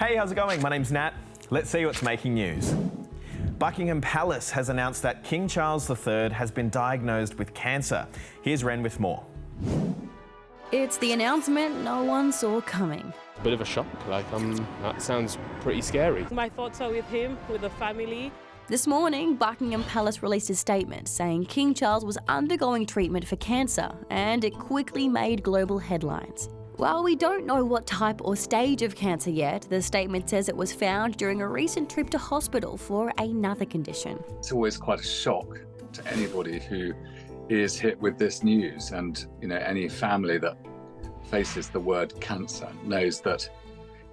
Hey, how's it going? My name's Nat. Let's see what's making news. Buckingham Palace has announced that King Charles III has been diagnosed with cancer. Here's Ren with more. It's the announcement no one saw coming. Bit of a shock, that sounds pretty scary. My thoughts are with him, with the family. This morning, Buckingham Palace released a statement saying King Charles was undergoing treatment for cancer, and it quickly made global headlines. While we don't know what type or stage of cancer yet, the statement says it was found during a recent trip to hospital for another condition. It's always quite a shock to anybody who is hit with this news, and any family that faces the word cancer knows that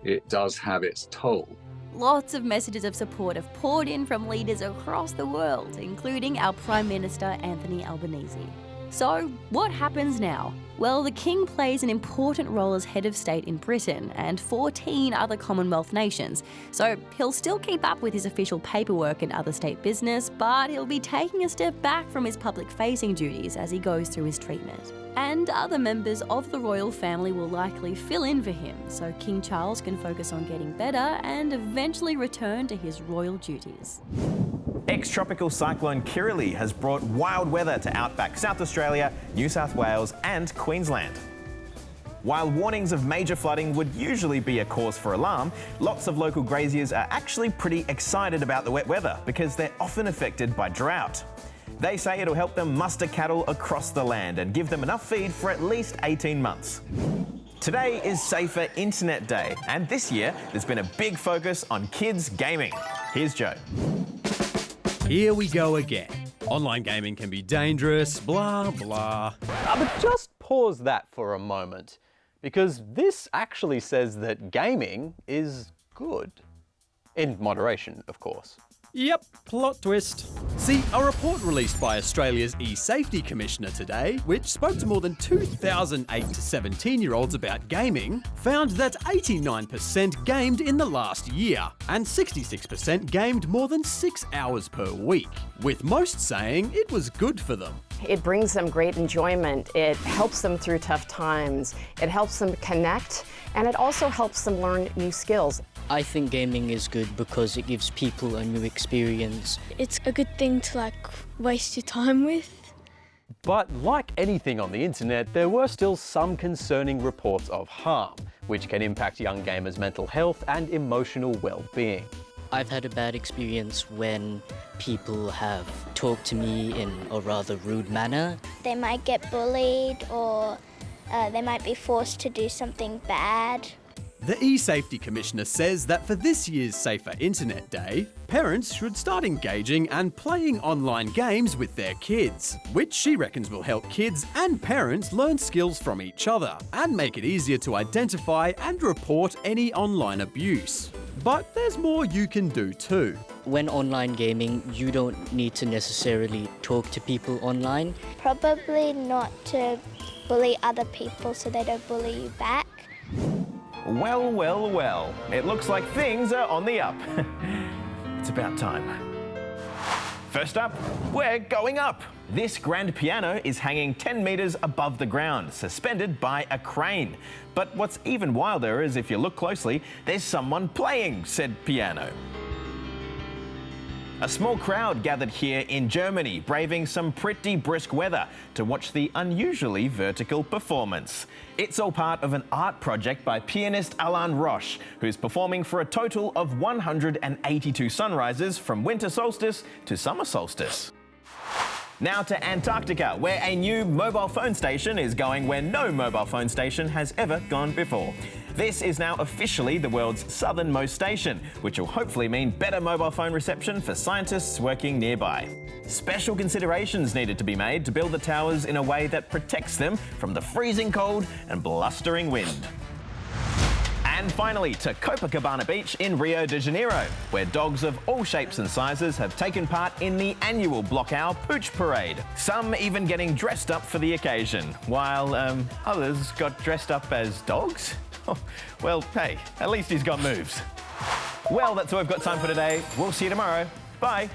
it does have its toll. Lots of messages of support have poured in from leaders across the world, including our Prime Minister Anthony Albanese. So, what happens now? Well, the King plays an important role as head of state in Britain and 14 other Commonwealth nations, so he'll still keep up with his official paperwork and other state business, but he'll be taking a step back from his public-facing duties as he goes through his treatment. And other members of the royal family will likely fill in for him, so King Charles can focus on getting better and eventually return to his royal duties. Ex-tropical Cyclone Kirrily has brought wild weather to outback South Australia, New South Wales and Queensland. While warnings of major flooding would usually be a cause for alarm, lots of local graziers are actually pretty excited about the wet weather because they're often affected by drought. They say it'll help them muster cattle across the land and give them enough feed for at least 18 months. Today is Safer Internet Day, and this year there's been a big focus on kids gaming. Here's Joe. Here we go again. Online gaming can be dangerous, blah, blah. But just pause that for a moment, because this actually says that gaming is good. In moderation, of course. Yep, plot twist. See, a report released by Australia's e-safety commissioner today, which spoke to more than 2,000 8 to 17-year-olds about gaming, found that 89% gamed in the last year, and 66% gamed more than 6 hours per week, with most saying it was good for them. It brings them great enjoyment, it helps them through tough times, it helps them connect, and it also helps them learn new skills. I think gaming is good because it gives people a new experience. It's a good thing to waste your time with. But like anything on the internet, there were still some concerning reports of harm, which can impact young gamers' mental health and emotional well-being. I've had a bad experience when people have talked to me in a rather rude manner. They might get bullied, or they might be forced to do something bad. The e-safety commissioner says that for this year's Safer Internet Day, parents should start engaging and playing online games with their kids, which she reckons will help kids and parents learn skills from each other and make it easier to identify and report any online abuse. But there's more you can do too. When online gaming, you don't need to necessarily talk to people online. Probably not to bully other people so they don't bully you back. Well, well, well. It looks like things are on the up. It's about time. First up, we're going up. This grand piano is hanging 10 metres above the ground, suspended by a crane. But what's even wilder is if you look closely, there's someone playing said piano. A small crowd gathered here in Germany, braving some pretty brisk weather to watch the unusually vertical performance. It's all part of an art project by pianist Alain Roche, who's performing for a total of 182 sunrises from winter solstice to summer solstice. Now to Antarctica, where a new mobile phone station is going where no mobile phone station has ever gone before. This is now officially the world's southernmost station, which will hopefully mean better mobile phone reception for scientists working nearby. Special considerations needed to be made to build the towers in a way that protects them from the freezing cold and blustering wind. And finally to Copacabana Beach in Rio de Janeiro, where dogs of all shapes and sizes have taken part in the annual Block Our Pooch Parade. Some even getting dressed up for the occasion, while others got dressed up as dogs. Well, hey, at least he's got moves. Well, that's all we've got time for today. We'll see you tomorrow. Bye.